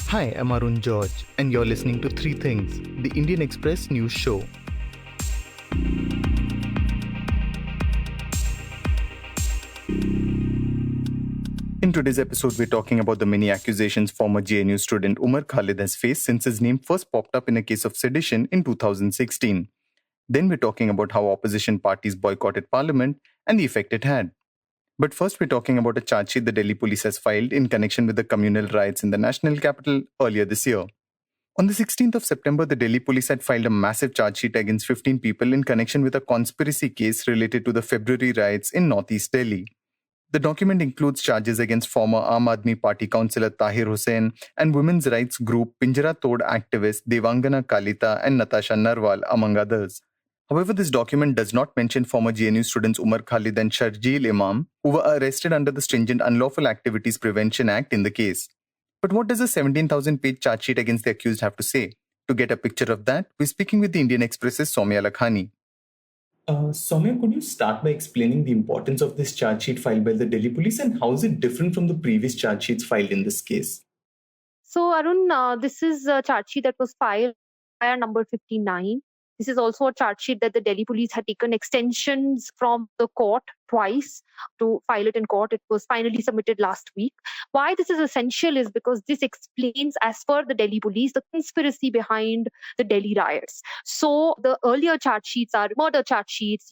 Hi, I'm Arun George, and you're listening to Three Things, the Indian Express news show. In today's episode, we're talking about the many accusations former JNU student Umar Khalid has faced since his name first popped up in a case of sedition in 2016. Then we're talking about how opposition parties boycotted parliament and the effect it had. But first, we're talking about a charge sheet the Delhi police has filed in connection with the communal riots in the national capital earlier this year. On the 16th of September, the Delhi police had filed a massive charge sheet against 15 people in connection with a conspiracy case related to the February riots in northeast Delhi. The document includes charges against former Aam Aadmi Party councillor Tahir Hussain and women's rights group Pinjara Tod activist Devangana Kalita and Natasha Narwal, among others. However, this document does not mention former JNU students Umar Khalid and Sharjeel Imam, who were arrested under the stringent Unlawful Activities Prevention Act in the case. But what does a 17,000-page charge sheet against the accused have to say? To get a picture of that, we're speaking with the Indian Express's Soumya Lakhani. Soumya, could you start by explaining the importance of this charge sheet filed by the Delhi police and how is it different from the previous charge sheets filed in this case? So, Arun, this is a charge sheet that was filed by number 59. This is also a charge sheet that the Delhi police had taken extensions from the court twice to file it in court. It was finally submitted last week. Why this is essential is because this explains, as per the Delhi police, the conspiracy behind the Delhi riots. So the earlier charge sheets are murder charge sheets,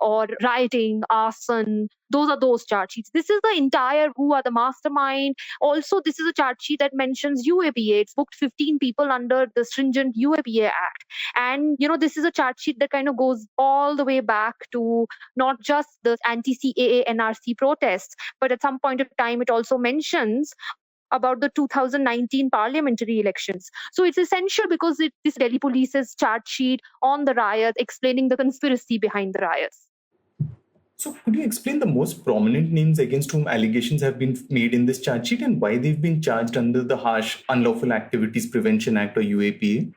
or rioting, arson. Those are those charge sheets. This is the entire who are the mastermind. Also, this is a charge sheet that mentions UAPA. It's booked 15 people under the stringent UAPA Act. And, this is a charge sheet that kind of goes all the way back to not just the anti-CAA NRC protests, but at some point of time, it also mentions about the 2019 parliamentary elections. So it's essential because this Delhi police's charge sheet on the riots explaining the conspiracy behind the riots. So could you explain the most prominent names against whom allegations have been made in this charge sheet and why they've been charged under the harsh Unlawful Activities Prevention Act or UAPA?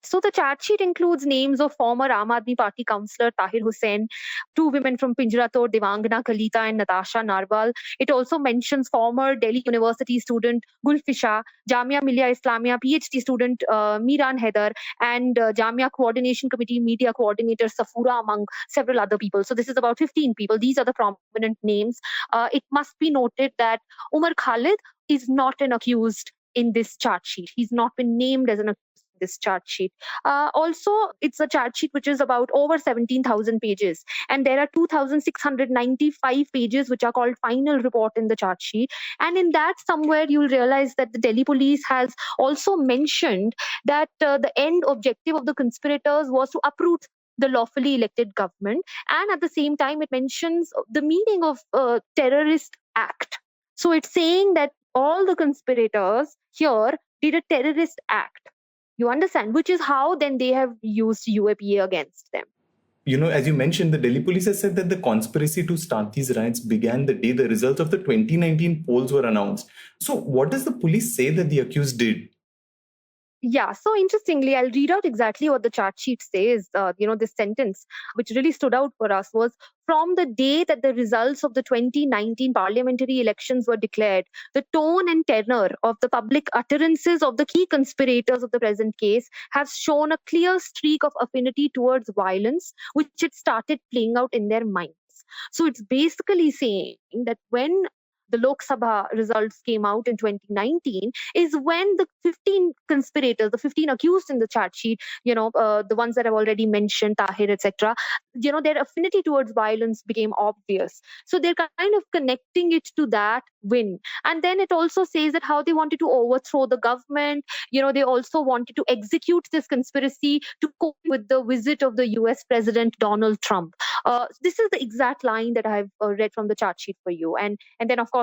So the charge sheet includes names of former Aam Aadmi Party councillor Tahir Hussain, two women from Pinjara Tod, Devangana Kalita and Natasha Narwal. It also mentions former Delhi University student Gulfisha, Jamia Millia Islamia PhD student Miran Haider, and Jamia Coordination Committee media coordinator Safura, among several other people. So this is about 15 people. These are the prominent names. It must be noted that Umar Khalid is not an accused in this charge sheet. He's not been named as an accused in this charge sheet. Also, it's a charge sheet which is about over 17,000 pages, and there are 2,695 pages which are called final report in the charge sheet. And in that, somewhere you'll realize that the Delhi police has also mentioned that the end objective of the conspirators was to uproot the lawfully elected government, and at the same time, it mentions the meaning of terrorist act. So it's saying that all the conspirators here did a terrorist act. You understand? Which is how then they have used UAPA against them. As you mentioned, the Delhi police has said that the conspiracy to start these riots began the day the results of the 2019 polls were announced. So what does the police say that the accused did? Yeah, so interestingly, I'll read out exactly what the charge sheet says. This sentence, which really stood out for us, was from the day that the results of the 2019 parliamentary elections were declared, the tone and tenor of the public utterances of the key conspirators of the present case has shown a clear streak of affinity towards violence, which it started playing out in their minds. So it's basically saying that when the Lok Sabha results came out in 2019 is when the 15 conspirators, the 15 accused in the charge sheet, the ones that I've already mentioned, Tahir, etc., their affinity towards violence became obvious. So they're kind of connecting it to that win. And then it also says that how they wanted to overthrow the government, they also wanted to execute this conspiracy to cope with the visit of the US President Donald Trump. This is the exact line that I've read from the chart sheet for you. And then, of course,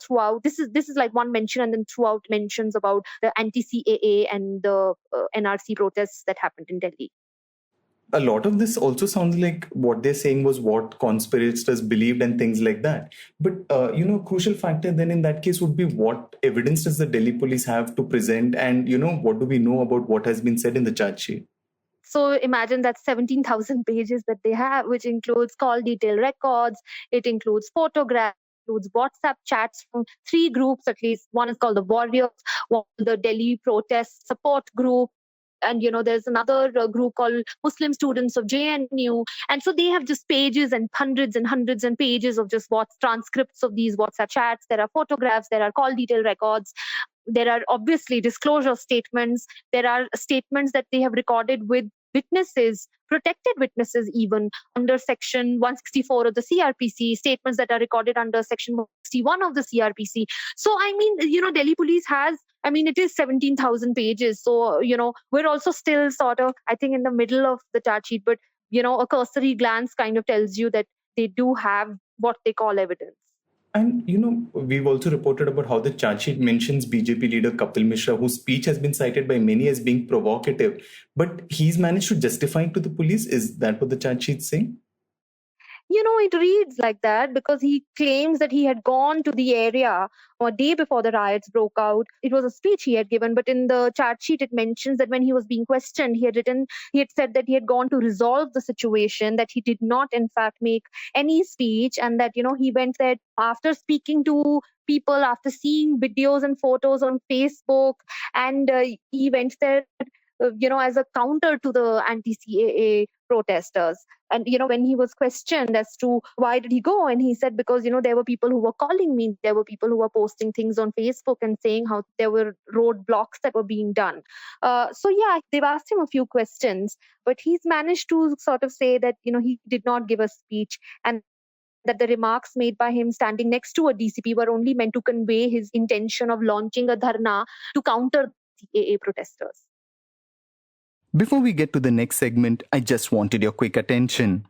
throughout, this is like one mention, and then throughout mentions about the anti-CAA and the NRC protests that happened in Delhi. A lot of this also sounds like what they're saying was what conspirators believed and things like that. But, a crucial factor then in that case would be what evidence does the Delhi police have to present and, what do we know about what has been said in the charge sheet? So imagine that 17,000 pages that they have, which includes call detail records, it includes photographs, includes WhatsApp chats from three groups at least. One is called the Warriors, one the Delhi Protest Support Group, and there's another group called Muslim Students of JNU. And so they have just pages and hundreds and pages of just what transcripts of these WhatsApp chats. There are photographs, there are call detail records, there are obviously disclosure statements, there are statements that they have recorded with witnesses, protected witnesses, even under section 164 of the CRPC, statements that are recorded under section 161 of the CRPC. So I mean, Delhi police has, I mean, it is 17,000 pages. So, we're also still sort of, I think, in the middle of the charge sheet, but, a cursory glance kind of tells you that they do have what they call evidence. And we've also reported about how the charge sheet mentions BJP leader Kapil Mishra, whose speech has been cited by many as being provocative, but he's managed to justify it to the police. Is that what the charge sheet's saying? It reads like that because he claims that he had gone to the area a day before the riots broke out. It was a speech he had given, but in the charge sheet, it mentions that when he was being questioned, he had said that he had gone to resolve the situation, that he did not, in fact, make any speech, and that, he went there after speaking to people, after seeing videos and photos on Facebook, and he went there, as a counter to the anti-CAA protesters. And when he was questioned as to why did he go, and he said because there were people who were calling me, there were people who were posting things on Facebook and saying how there were roadblocks that were being done. So yeah, they've asked him a few questions, but he's managed to sort of say that he did not give a speech, and that the remarks made by him standing next to a DCP were only meant to convey his intention of launching a dharna to counter the AA protesters. Before we get to the next segment, I just wanted your quick attention.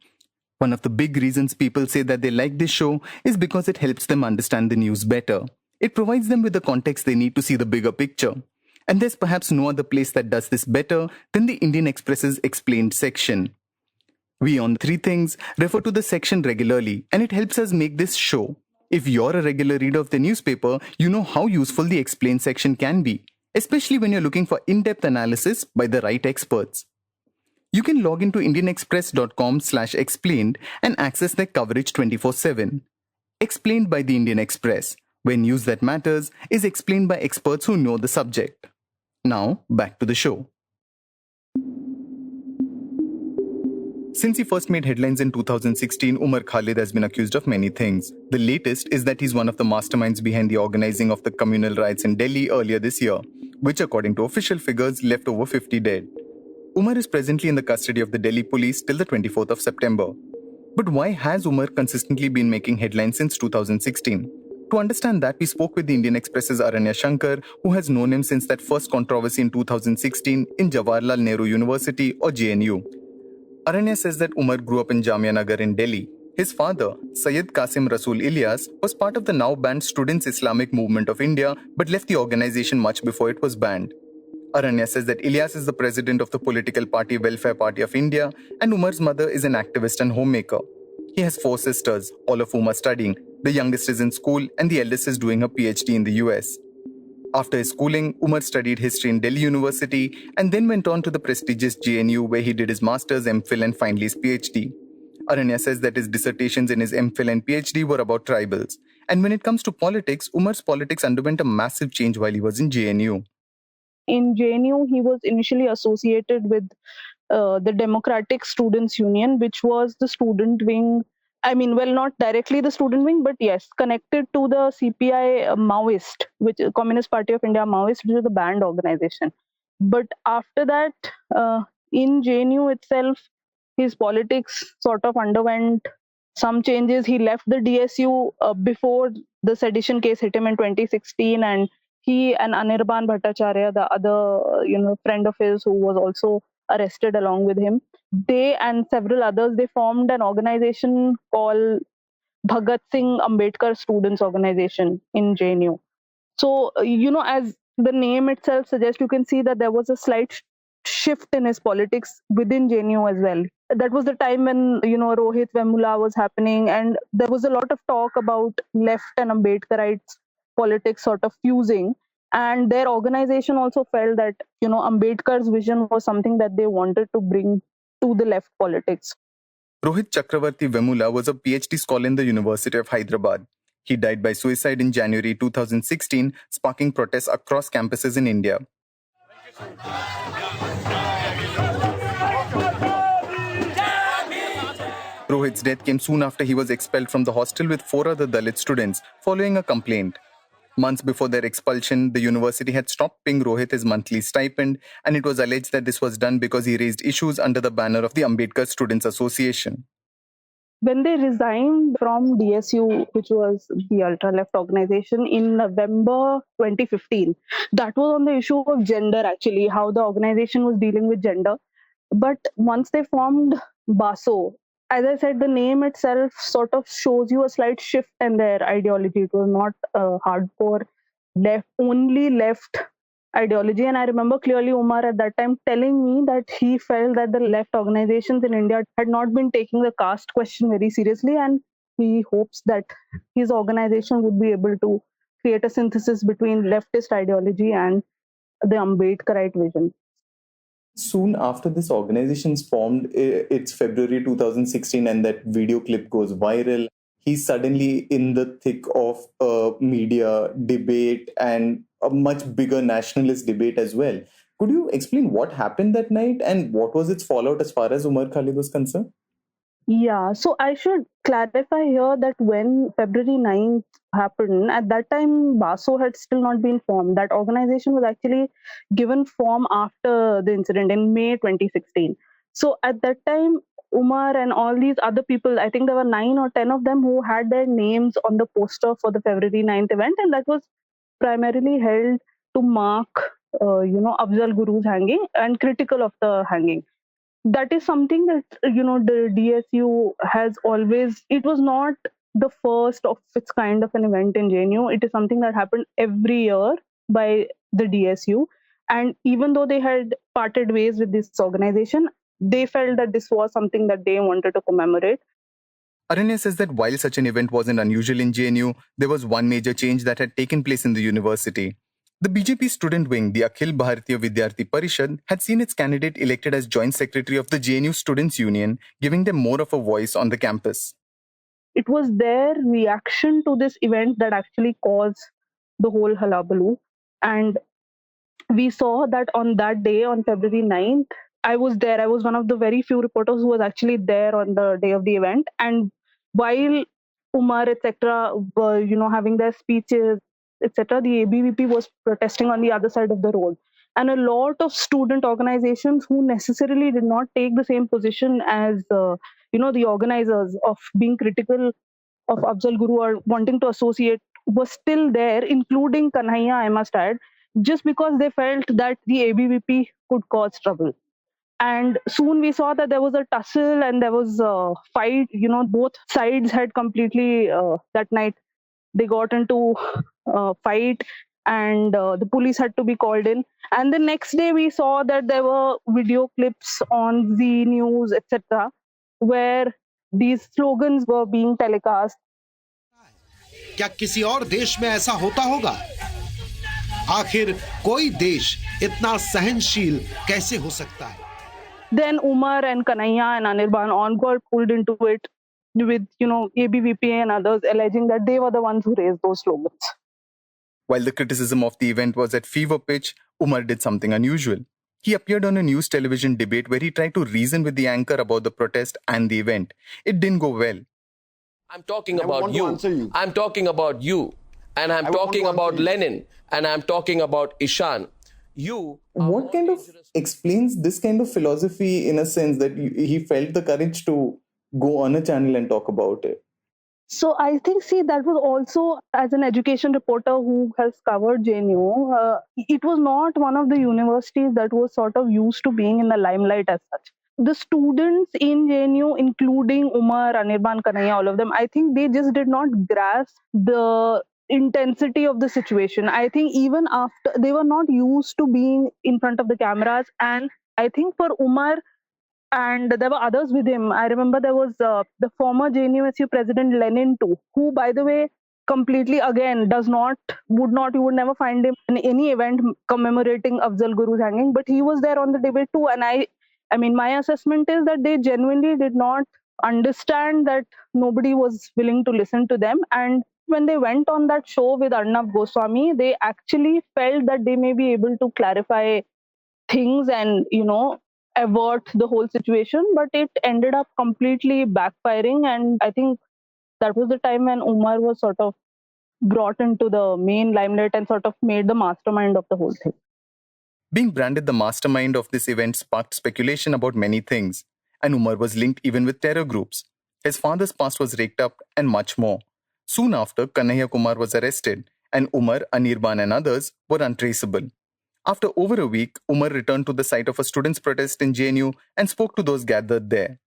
One of the big reasons people say that they like this show is because it helps them understand the news better. It provides them with the context they need to see the bigger picture. And there's perhaps no other place that does this better than the Indian Express's Explained section. We on Three Things refer to the section regularly, and it helps us make this show. If you're a regular reader of the newspaper, you know how useful the Explained section can be, especially when you're looking for in-depth analysis by the right experts. You can log into indianexpress.com/explained and access their coverage 24/7. Explained by the Indian Express, where news that matters is explained by experts who know the subject. Now, back to the show. Since he first made headlines in 2016, Umar Khalid has been accused of many things. The latest is that he's one of the masterminds behind the organizing of the communal riots in Delhi earlier this year, which according to official figures left over 50 dead. Umar is presently in the custody of the Delhi police till the 24th of September. But why has Umar consistently been making headlines since 2016? To understand that, we spoke with the Indian Express's Aranya Shankar, who has known him since that first controversy in 2016 in Jawaharlal Nehru University or JNU. Aranya says that Umar grew up in Jamia Nagar in Delhi. His father, Syed Qasim Rasool Ilyas, was part of the now banned Students Islamic Movement of India but left the organization much before it was banned. Aranya says that Ilyas is the president of the political party Welfare Party of India, and Umar's mother is an activist and homemaker. He has 4 sisters, all of whom are studying. The youngest is in school and the eldest is doing a PhD in the US. After his schooling, Umar studied history in Delhi University and then went on to the prestigious JNU where he did his master's, MPhil and finally his PhD. Aranya says that his dissertations in his MPhil and PhD were about tribals. And when it comes to politics, Umar's politics underwent a massive change while he was in JNU. In JNU, he was initially associated with the Democratic Students Union, which was the student wing. I mean, well, not directly the student wing, but yes, connected to the CPI Maoist, which is Communist Party of India Maoist, which is the banned organization. But after that, in JNU itself, his politics sort of underwent some changes. He left the DSU before the sedition case hit him in 2016, and he and Anirban Bhattacharya, the other friend of his who was also arrested along with him, they and several others, they formed an organization called Bhagat Singh Ambedkar Students Organization in JNU. So, as the name itself suggests, you can see that there was a slight shift in his politics within JNU as well. That was the time when, Rohit Vemula was happening, and there was a lot of talk about left and Ambedkarites politics sort of fusing. And their organization also felt that, Ambedkar's vision was something that they wanted to bring to the left politics. Rohit Chakravarti Vemula was a PhD scholar in the University of Hyderabad. He died by suicide in January 2016, sparking protests across campuses in India. Rohit's death came soon after he was expelled from the hostel with 4 other Dalit students following a complaint. Months before their expulsion, the university had stopped paying Rohit his monthly stipend, and it was alleged that this was done because he raised issues under the banner of the Ambedkar Students Association. When they resigned from DSU, which was the ultra-left organization, in November 2015, that was on the issue of gender, actually, how the organization was dealing with gender. But once they formed BASO, as I said, the name itself sort of shows you a slight shift in their ideology. It was not hardcore only left ideology. And I remember clearly Umar at that time telling me that he felt that the left organizations in India had not been taking the caste question very seriously, and he hopes that his organization would be able to create a synthesis between leftist ideology and the Ambedkarite vision. Soon after this organization's formed, it's February 2016, and that video clip goes viral. He's suddenly in the thick of a media debate and a much bigger nationalist debate as well. Could you explain what happened that night and what was its fallout as far as Umar Khalid was concerned? Yeah, so I should clarify here that when February 9th happened, at that time, BASO had still not been formed. That organization was actually given form after the incident in May 2016. So at that time, Umar and all these other people, I think there were 9 or 10 of them who had their names on the poster for the February 9th event, and that was primarily held to mark, Afzal Guru's hanging and critical of the hanging. That is something that the DSU has always. It was not the first of its kind of an event in JNU. It is something that happened every year by the DSU, and even though they had parted ways with this organization, they felt that this was something that they wanted to commemorate. Aranya says that while such an event wasn't unusual in JNU, there was one major change that had taken place in the university. The BJP student wing, the Akhil Bharatiya Vidyarthi Parishad, had seen its candidate elected as joint secretary of the JNU Students' Union, giving them more of a voice on the campus. It was their reaction to this event that actually caused the whole hullabaloo. And we saw that on that day, on February 9th, I was there. I was one of the very few reporters who was actually there on the day of the event. And while Umar, etc., were, having their speeches, etc., the ABVP was protesting on the other side of the road. And a lot of student organizations who necessarily did not take the same position as, the organizers of being critical of Afzal Guru or wanting to associate were still there, including Kanhaiya, I must add, just because they felt that the ABVP could cause trouble. And soon we saw that there was a tussle and there was a fight. Both sides had completely, that night, they got into a fight, and the police had to be called in. And the next day we saw that there were video clips on Z News, etc., where these slogans were being telecast. क्या किसी और देश में ऐसा होता होगा? आखिर कोई देश इतना सहनशील कैसे हो सकता है? Then Umar and Kanhaiya and Anirban all got pulled into it with, ABVP and others alleging that they were the ones who raised those slogans. While the criticism of the event was at fever pitch, Umar did something unusual. He appeared on a news television debate where he tried to reason with the anchor about the protest and the event. It didn't go well. I'm talking about you. I'm talking about you. And I'm talking about Lenin. And I'm talking about Ishan. What kind of explains this kind of philosophy, in a sense that he felt the courage to go on a channel and talk about it? So I think, that was also, as an education reporter who has covered JNU, it was not one of the universities that was sort of used to being in the limelight as such. The students in JNU, including Umar, Anirban, Kanhaiya, all of them, I think they just did not grasp the intensity of the situation. I think even after, they were not used to being in front of the cameras. And I think for Umar, and there were others with him. I remember there was the former JNUSU president Lenin too, who, by the way, completely again you would never find him in any event commemorating Afzal Guru's hanging, but he was there on the debate too. And I mean, my assessment is that they genuinely did not understand that nobody was willing to listen to them, and when they went on that show with Arnab Goswami, they actually felt that they may be able to clarify things and, avert the whole situation, but it ended up completely backfiring. And I think that was the time when Umar was sort of brought into the main limelight and sort of made the mastermind of the whole thing. Being branded the mastermind of this event sparked speculation about many things, and Umar was linked even with terror groups. His father's past was raked up, and much more. Soon after, Kanhaiya Kumar was arrested, and Umar, Anirban, and others were untraceable. After over a week, Umar returned to the site of a students' protest in JNU and spoke to those gathered there.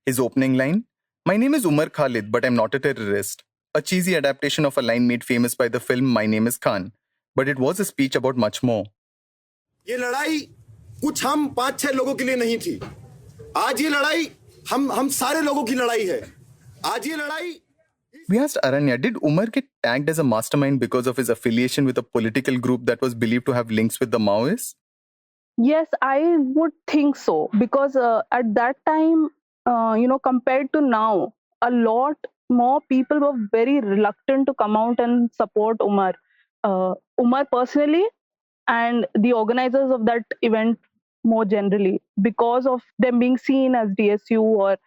His opening line, "My name is Umar Khalid, but I'm not a terrorist," a cheesy adaptation of a line made famous by the film My Name is Khan. But it was a speech about much more. ये लड़ाई कुछ हम 5-6 लोगों के लिए नहीं थी. आज ये लड़ाई हम सारे लोगों की लड़ाई है. आज ये लड़ाई. We asked Aranya, did Umar get tagged as a mastermind because of his affiliation with a political group that was believed to have links with the Maoists? Yes, I would think so, because at that time, compared to now, a lot more people were very reluctant to come out and support Umar. Umar personally, and the organizers of that event more generally, because of them being seen as DSU or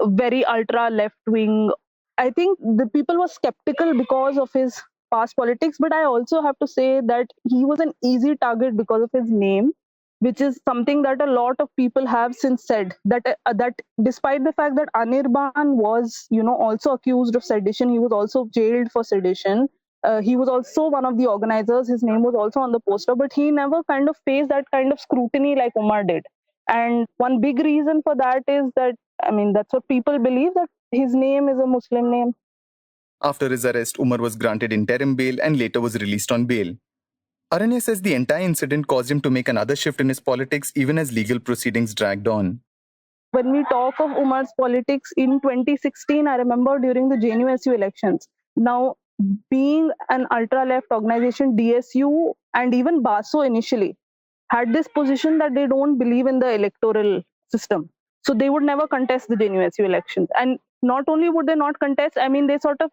very ultra left wing. I think the people were skeptical because of his past politics, but I also have to say that he was an easy target because of his name, which is something that a lot of people have since said, that despite the fact that Anirban was, also accused of sedition, he was also jailed for sedition. He was also one of the organizers. His name was also on the poster, but he never kind of faced that kind of scrutiny like Umar did. And one big reason for that is that, that's what people believe, that his name is a Muslim name. After his arrest, Umar was granted interim bail and later was released on bail. Aranya says the entire incident caused him to make another shift in his politics even as legal proceedings dragged on. When we talk of Umar's politics in 2016, I remember during the JNU-SU elections. Now, being an ultra-left organization, DSU and even BASO initially had this position that they don't believe in the electoral system. So they would never contest the JNU-SU elections. And not only would they not contest, they sort of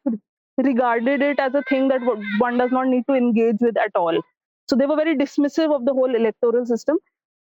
regarded it as a thing that one does not need to engage with at all. So they were very dismissive of the whole electoral system.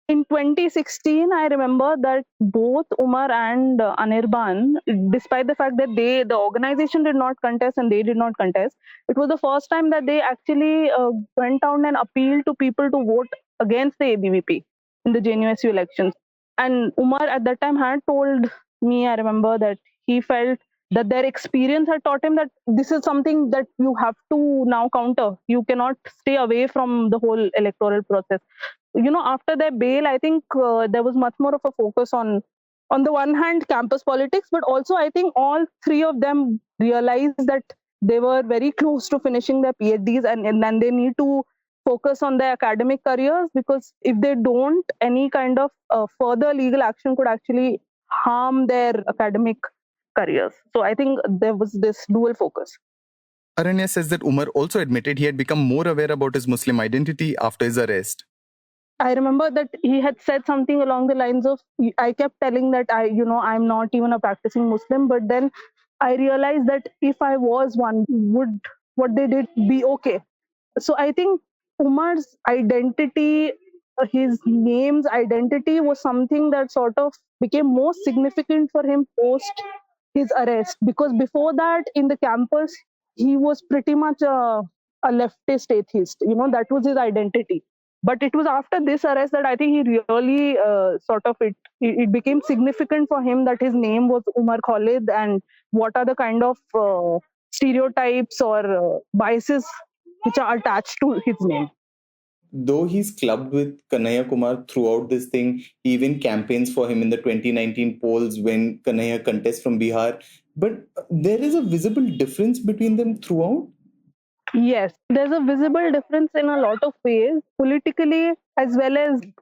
In 2016, I remember that both Umar and Anirban, despite the fact that the organization did not contest and they did not contest, it was the first time that they actually went out and appealed to people to vote against the ABVP in the JNU-SU elections. And Umar at that time had told me, I remember, that he felt that their experience had taught him that this is something that you have to now counter. You cannot stay away from the whole electoral process. After their bail, I think there was much more of a focus on the one hand, campus politics, but also I think all three of them realized that they were very close to finishing their PhDs and then they need to focus on their academic careers, because if they don't, any kind of further legal action could actually harm their academic careers. So I think there was this dual focus. Aranya says that Umar also admitted he had become more aware about his Muslim identity after his arrest. I remember that he had said something along the lines of, I kept telling that I'm not even a practicing Muslim, but then I realized that if I was one, would what they did be okay? So I think Umar's identity, his name's identity was something that sort of became more significant for him post his arrest, because before that in the campus, he was pretty much a leftist atheist. That was his identity. But it was after this arrest that I think he really it became significant for him that his name was Umar Khalid, and what are the kind of stereotypes or biases which are attached to his name. Though he's clubbed with Kanhaiya Kumar throughout this thing, he even campaigns for him in the 2019 polls when Kanhaiya contests from Bihar. But there is a visible difference between them throughout. Yes, there's a visible difference in a lot of ways, politically as well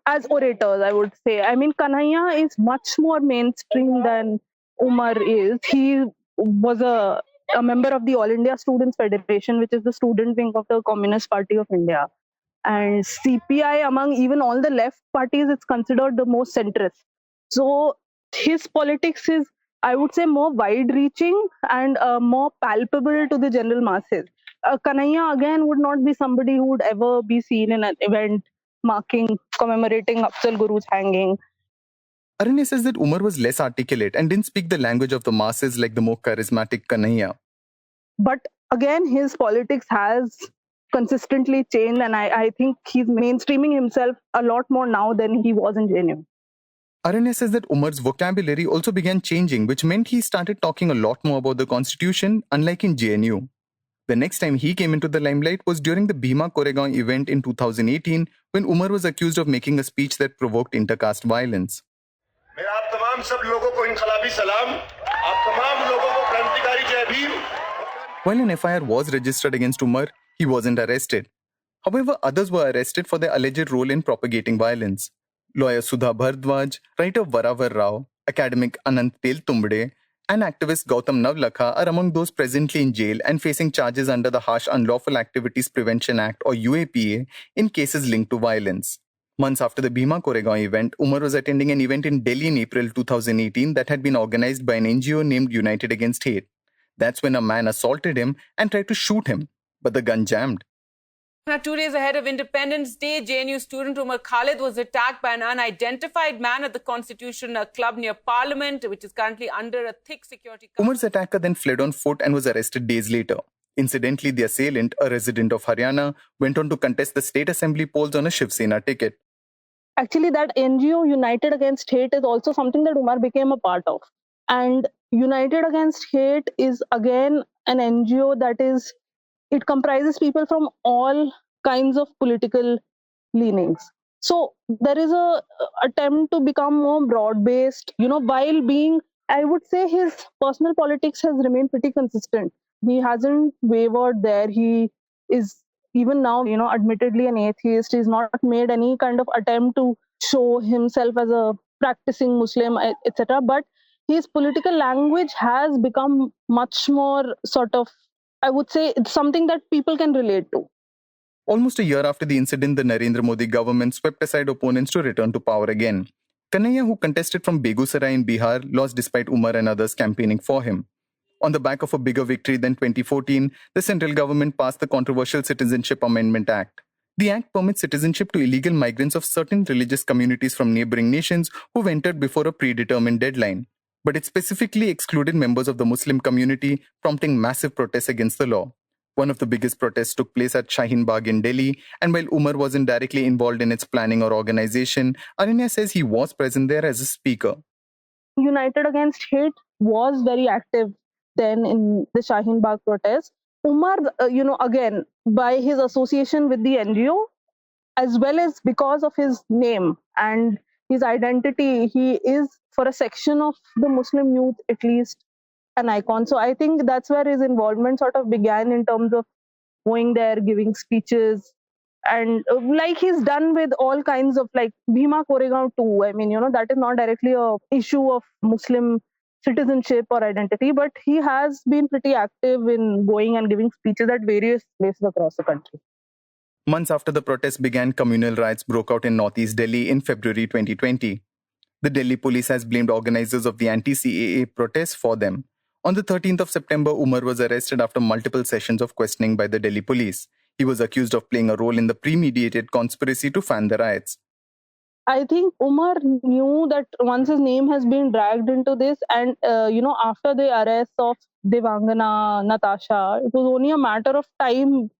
as orators, I would say. Kanhaiya is much more mainstream than Umar is. He was a member of the All India Students Federation, which is the student wing of the Communist Party of India. And CPI, among even all the left parties, it's considered the most centrist. So his politics is, I would say, more wide-reaching and more palpable to the general masses. Kanhaiya again would not be somebody who would ever be seen in an event commemorating Afzal Guru's hanging. Aranya says that Umar was less articulate and didn't speak the language of the masses like the more charismatic Kanhaiya. But again, his politics has consistently changed, and I think he's mainstreaming himself a lot more now than he was in JNU. Aranya says that Umar's vocabulary also began changing, which meant he started talking a lot more about the constitution, unlike in JNU. The next time he came into the limelight was during the Bhima Koregaon event in 2018, when Umar was accused of making a speech that provoked intercaste violence. मेरा आप तमाम सब लोगों को इनकलाबी सलाम, आप तमाम लोगों को क्रांतिकारी जय Bhim. While an FIR was registered against Umar, he wasn't arrested. However, others were arrested for their alleged role in propagating violence. Lawyer Sudha Bhardwaj, writer Varavar Rao, academic Anant Teltumbade, and activist Gautam Navlakha are among those presently in jail and facing charges under the Harsh Unlawful Activities Prevention Act or UAPA in cases linked to violence. Months after the Bhima Koregaon event, Umar was attending an event in Delhi in April 2018 that had been organized by an NGO named United Against Hate. That's when a man assaulted him and tried to shoot him, but the gun jammed. Now, 2 days ahead of Independence Day, JNU student Umar Khalid was attacked by an unidentified man at the Constitution Club near Parliament, which is currently under a thick security cover. Umar's attacker then fled on foot and was arrested days later. Incidentally, the assailant, a resident of Haryana, went on to contest the state assembly polls on a Shiv Sena ticket. Actually, that NGO United Against Hate is also something that Umar became a part of. And United Against Hate is again an NGO that is, it comprises people from all kinds of political leanings. So there is a attempt to become more broad-based, while being, I would say his personal politics has remained pretty consistent. He hasn't wavered there. He is even now, admittedly an atheist. He's not made any kind of attempt to show himself as a practicing Muslim, etc. But his political language has become much more sort of, I would say, it's something that people can relate to. Almost a year after the incident, the Narendra Modi government swept aside opponents to return to power again. Kanhaiya, who contested from Begusarai in Bihar, lost despite Umar and others campaigning for him. On the back of a bigger victory than 2014, the central government passed the controversial Citizenship Amendment Act. The act permits citizenship to illegal migrants of certain religious communities from neighboring nations who've entered before a predetermined deadline. But it specifically excluded members of the Muslim community, prompting massive protests against the law. One of the biggest protests took place at Shaheen Bagh in Delhi, and while Umar wasn't directly involved in its planning or organization, Aranya says he was present there as a speaker. United Against Hate was very active then in the Shaheen Bagh protest. Umar, again, by his association with the NGO, as well as because of his name and his identity, he is, for a section of the Muslim youth at least, an icon. So I think that's where his involvement sort of began in terms of going there, giving speeches, and like he's done with all kinds of, like Bhima Koregaon too. I mean, that is not directly a issue of Muslim citizenship or identity, but he has been pretty active in going and giving speeches at various places across the country. Months after the protests began, communal riots broke out in northeast Delhi in February 2020. The Delhi police has blamed organizers of the anti-CAA protests for them. On the 13th of September, Umar was arrested after multiple sessions of questioning by the Delhi police. He was accused of playing a role in the premeditated conspiracy to fan the riots. I think Umar knew that once his name has been dragged into this, and after the arrest of Devangana, Natasha, it was only a matter of time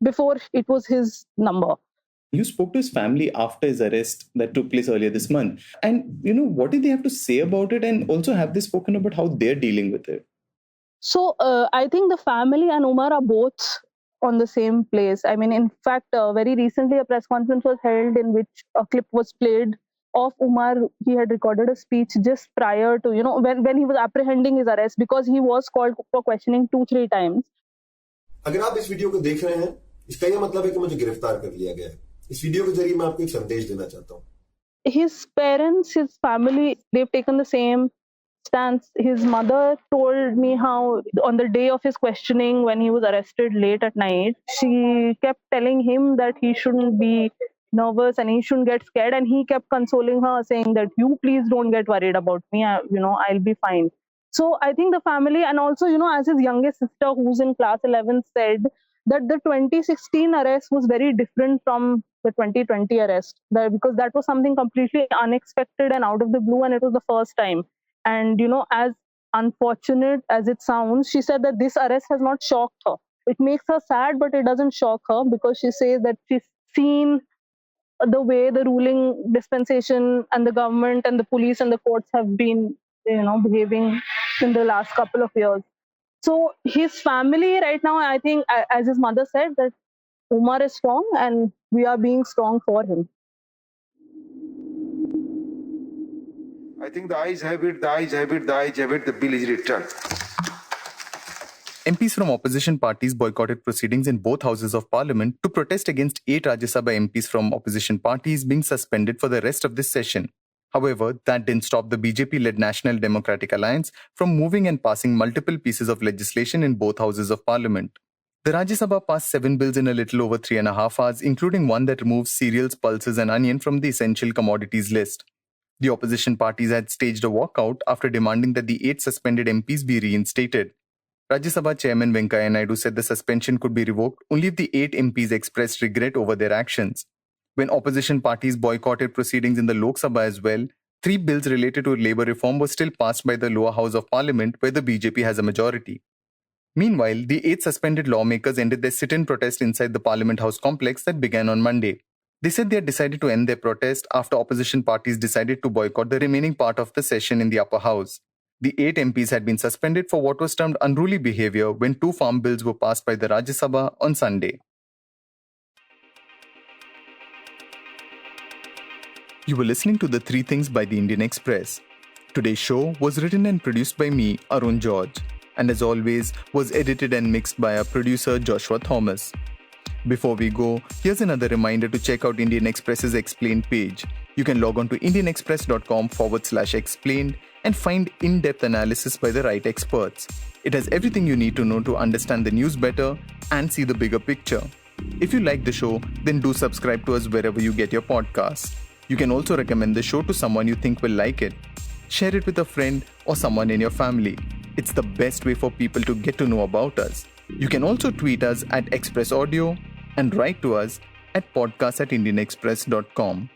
before it was his number. You spoke to his family after his arrest that took place earlier this month. And, what did they have to say about it? And also, have they spoken about how they're dealing with it? So, I think the family and Umar are both on the same place. I mean, in fact, very recently a press conference was held in which a clip was played of Umar. He had recorded a speech just prior to, when he was apprehending his arrest, because he was called for questioning 2-3 times. अगर आप इस video को देख रहे हैं, इसका यह मतलब है कि मुझे गिरफ्तार कर लिया गया है. इस वीडियो के जरिए मैं आपको एक संदेश देना चाहता हूं. His parents, his family, they've taken the same stance. His mother told me how on the day of his questioning, when he was arrested late at night, she kept telling him that he shouldn't be nervous and he shouldn't get scared, and he kept consoling her, saying that you please don't get worried about me, I'll be fine. So I think the family, and also, as his youngest sister, who's in class 11, said that the 2016 arrest was very different from the 2020 arrest, because that was something completely unexpected and out of the blue, and it was the first time. And, as unfortunate as it sounds, she said that this arrest has not shocked her. It makes her sad, but it doesn't shock her, because she says that she's seen the way the ruling dispensation and the government and the police and the courts have been, behaving in the last couple of years. So his family right now, I think, as his mother said, that Umar is strong and we are being strong for him. I think the eyes have it, the bill is returned. MPs from opposition parties boycotted proceedings in both houses of parliament to protest against 8 Rajya Sabha MPs from opposition parties being suspended for the rest of this session. However, that didn't stop the BJP-led National Democratic Alliance from moving and passing multiple pieces of legislation in both houses of parliament. The Rajya Sabha passed 7 bills in a little over 3.5 hours, including one that removes cereals, pulses and onion from the essential commodities list. The opposition parties had staged a walkout after demanding that the 8 suspended MPs be reinstated. Rajya Sabha Chairman Venkaiah Naidu said the suspension could be revoked only if the 8 MPs expressed regret over their actions. When opposition parties boycotted proceedings in the Lok Sabha as well, 3 bills related to labour reform were still passed by the lower house of parliament, where the BJP has a majority. Meanwhile, the 8 suspended lawmakers ended their sit-in protest inside the Parliament House complex that began on Monday. They said they had decided to end their protest after opposition parties decided to boycott the remaining part of the session in the upper house. The 8 MPs had been suspended for what was termed unruly behaviour when 2 farm bills were passed by the Rajya Sabha on Sunday. You were listening to The 3 Things by The Indian Express. Today's show was written and produced by me, Arun George, and as always was edited and mixed by our producer Joshua Thomas. Before we go, here's another reminder to check out Indian Express's Explained page. You can log on to indianexpress.com/explained and find in-depth analysis by the right experts. It has everything you need to know to understand the news better and see the bigger picture. If you like the show, then do subscribe to us wherever you get your podcasts. You can also recommend the show to someone you think will like it. Share it with a friend or someone in your family. It's the best way for people to get to know about us. You can also tweet us at Express Audio and write to us at podcast@indianexpress.com.